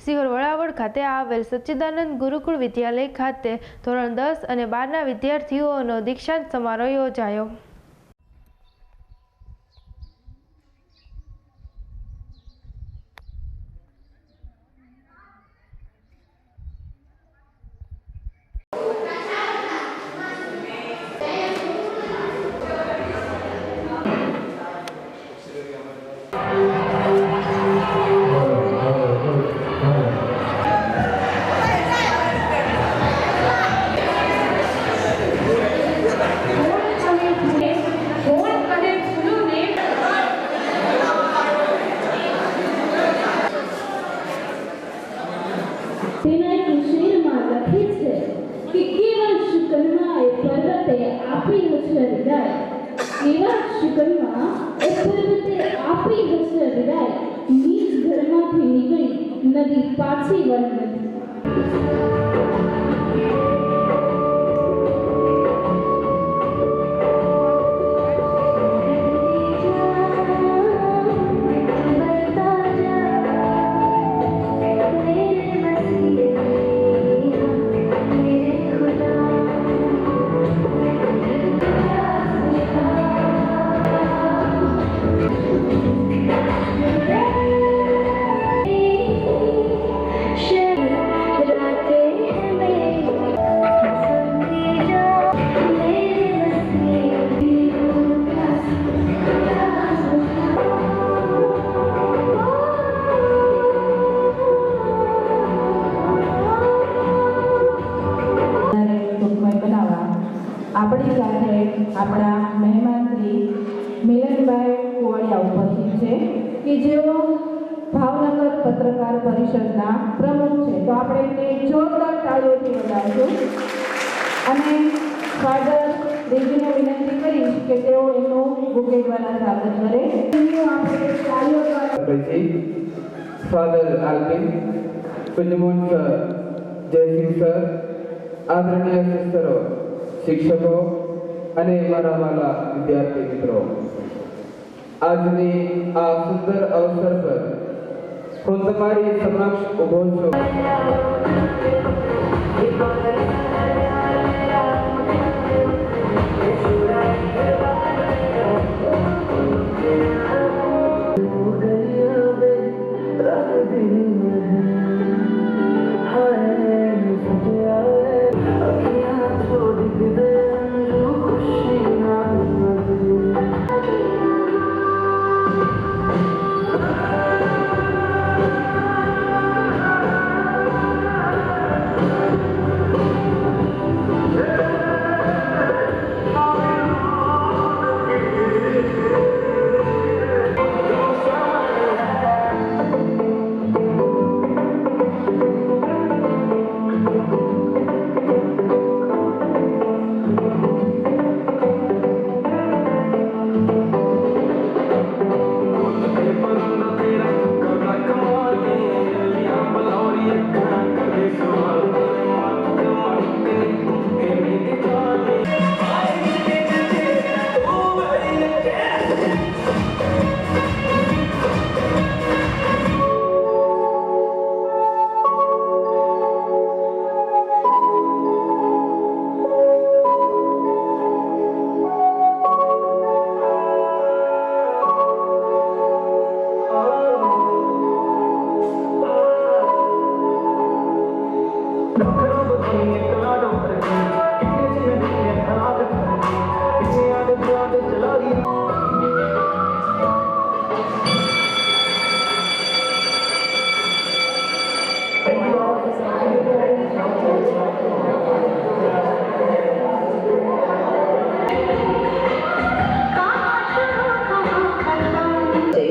સિહોર વળાવડ ખાતે આવેલ સચ્ચિદાનંદ ગુરુકુળ વિદ્યાલય ખાતે ધોરણ 10 અને 12ના વિદ્યાર્થીઓનો દીક્ષાંત સમારોહ યોજાયો. નદી પાછી વળી નથી. આપણી સાથે આપણા મહેમાન શ્રી મિલનભાઈ કુવાડિયા ઉપસ્થિત છે કે જેઓ ભાવનગર પત્રકાર પરિષદના પ્રમુખ છે. તો આપણે એમને જોરદાર તાળીઓથી વધાવીશું અને ફાધર દેવીને વિનંતી કરીશ કે તેઓ એનું બુકે દ્વારા સ્વાગત કરે. આપણે તાળીઓ દ્વારા ફાધર આલ્વિન, પુન્યમોહન સર, જયસિંહ સર, આદરણીય સિસ્ટરો, શિક્ષકો અને મારા વાલા વિદ્યાર્થી મિત્રો, આજની આ સુંદર અવસર પર હું તમારી સમક્ષ ઊભો છું.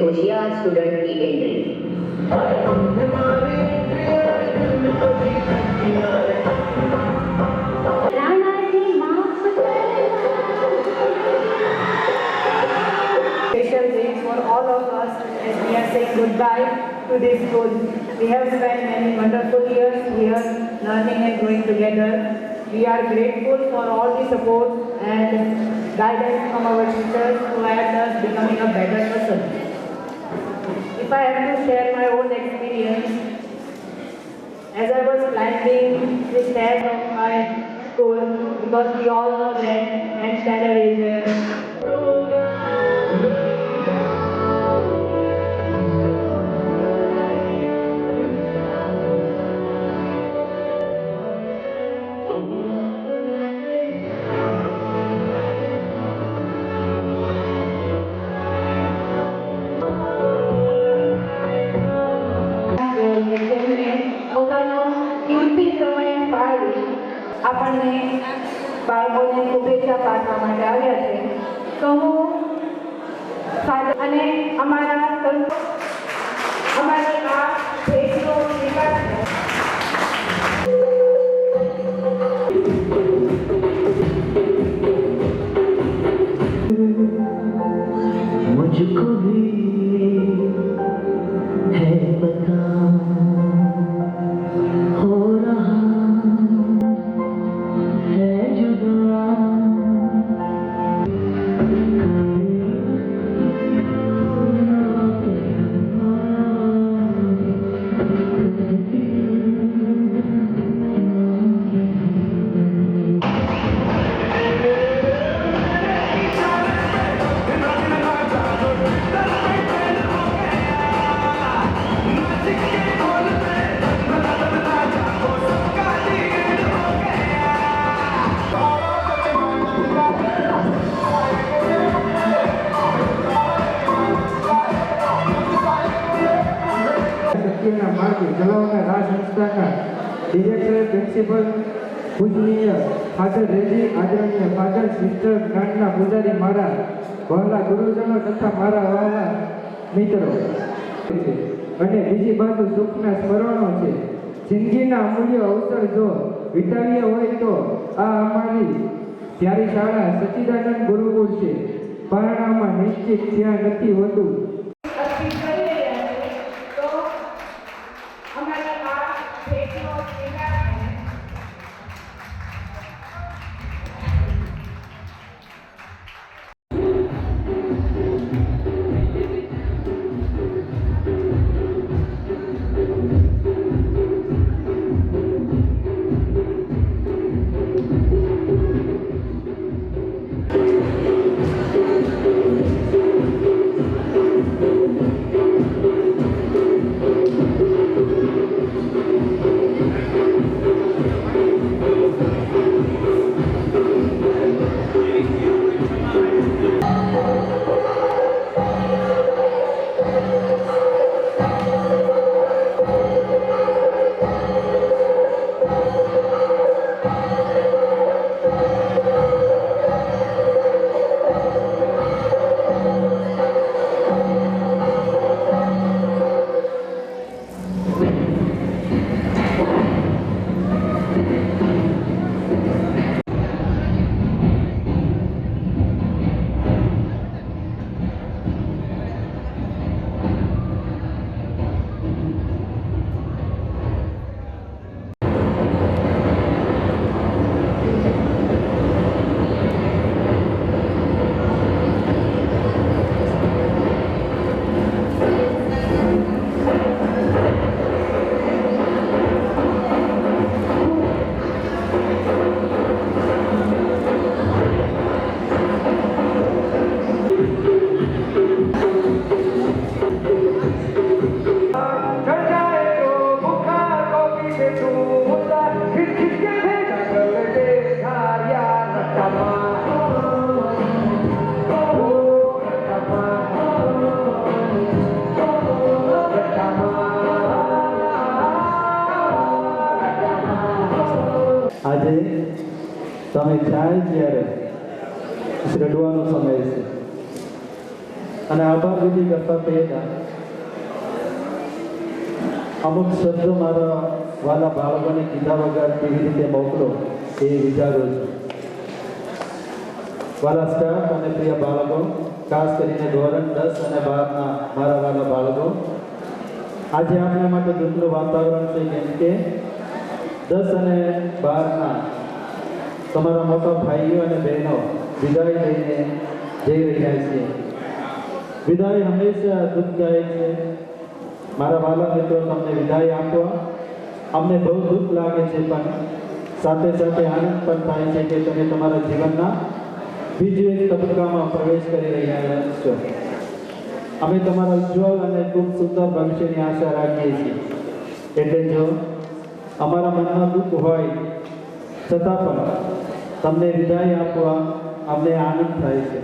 होशियार स्टूडेंट की entry. Special day for all of us as we are saying goodbye to this school. We have spent many wonderful years here learning and growing together. We are grateful for all the support and guidance from our teachers who helped us becoming a better person. If I have to share my own experience, because we all know that and standard is પોતાનો કિંમતી સમય ફાળવી આપણને બાળકોને શુભેચ્છા પાઠવવા માટે આવ્યા છે. તો હું અને અમારા અમારી આ ભેટનો સ્વીકાર मुझको भी है पता हो रहा है जुदा સત્યના માર્ગે ચલાવનાર આ સંસ્થાના ડિરેક્ટર પ્રિન્સિપલ પૂજનીય ફાધર રેજી, આદરણીય ફાધર સિસ્ટર, જ્ઞાનના પૂજારી, મારા વહાલા ગુરુજનો તથા મારા વહાલા મિત્રો છે. અને બીજી બાજુ સુખના સ્મરણો છે. જિંદગીના અમૂલ્ય અવસર જો વિતાવ્યા હોય તો આ અમારી પ્યારી શાળા સચ્ચિદાનંદ ગુરુકુળ છે. પારણામાં નિશ્ચિત ત્યાં નથી હોતું. આજે તમે જાય ત્યારે રડવાનો સમય છે અને આભાર વિધિ કરતા પહેલા અમુક શબ્દ મારા વાલા બાળકોને કીધા વગર કેવી રીતે મોકલો એ વિચારું છું. વાલા સ્ટાફ અને પ્રિય બાળકો, ખાસ કરીને ધોરણ 10 અને 12ના મારા વાલા બાળકો, આજે આપણા માટે દુઃખનું વાતાવરણ છે કેમ કે 10 અને 12ના તમારા મોટા ભાઈઓ અને બહેનો વિદાય લઈને જઈ રહ્યા છે. વિદાય હંમેશા દુઃખદાયક છે. મારા વાલા મિત્રો, તમને વિદાય આપવા અમને બહુ દુઃખ લાગે છે, પણ સાથે સાથે આનંદ પણ થાય છે કે તમે તમારા જીવનના બીજી એક તબક્કામાં પ્રવેશ કરી રહ્યા છો. અમે તમારા ઉજ્જવળ અને ખૂબ સુંદર ભવિષ્યની આશા રાખીએ છીએ. એટલે જો અમારા મનમાં દુઃખ હોય છતાં પણ તમને વિદાય આપવા અમને આનંદ થાય છે.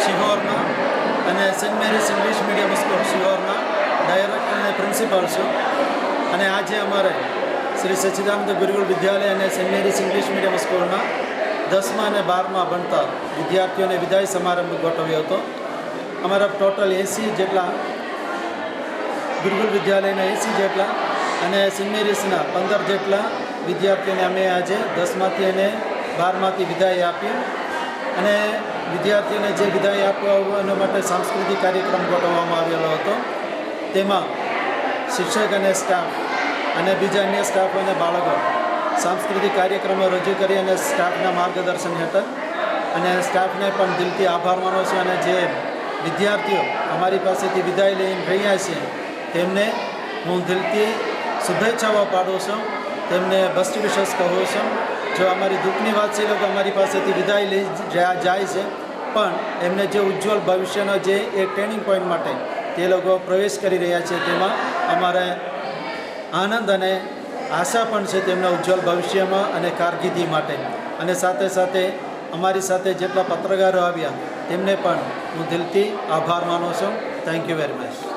શિહોરના અને Saint Mary's English medium school શિહોરના ડાયરેક્ટર અને પ્રિન્સિપાલ છું. અને આજે અમારે શ્રી સચ્ચિદાનંદ ગુરુકુળ વિદ્યાલય અને સેન્ટ મેરીસ ઇંગ્લિશ મીડિયમ સ્કૂલના 10મા અને 12મા ભણતા વિદ્યાર્થીઓને વિદાય સમારંભ ગોઠવ્યો હતો. અમારા ટોટલ 80 જેટલા ગુરુકુળ વિદ્યાલયના 80 જેટલા અને સેન્ટ મેરીસના 15 જેટલા વિદ્યાર્થીઓને અમે આજે 10માથી અને 12માથી વિદાય આપી. અને વિદ્યાર્થીઓને જે વિદાય આપવા એના માટે સાંસ્કૃતિક કાર્યક્રમ ગોઠવવામાં આવેલો હતો. તેમાં શિક્ષક અને સ્ટાફ અને બીજા અન્ય સ્ટાફ અને બાળકો સાંસ્કૃતિક કાર્યક્રમો રજૂ કરી અને સ્ટાફના માર્ગદર્શન હેઠળ અને સ્ટાફને પણ દિલથી આભાર માનું છું. અને જે વિદ્યાર્થીઓ અમારી પાસેથી વિદાય લઈને રહ્યા છે તેમને હું દિલથી શુભેચ્છાઓ પાડું છું, તેમને બેસ્ટ વિશેસ કહું છું. જો અમારી દુઃખની વાત છે, લોકો અમારી પાસેથી વિદાય લઈ જાય છે, પણ એમને જે ઉજ્જવળ ભવિષ્યનો જે એક ટ્રેનિંગ પોઈન્ટ માટે તે લોકો પ્રવેશ કરી રહ્યા છે તેમાં અમારે આનંદ અને આશા પણ છે તેમના ઉજ્જવળ ભવિષ્યમાં અને કારકિર્દી માટે. અને સાથે સાથે અમારી સાથે જેટલા પત્રકારો આવ્યા તેમને પણ હું દિલથી આભાર માનું છું. Thank you very much.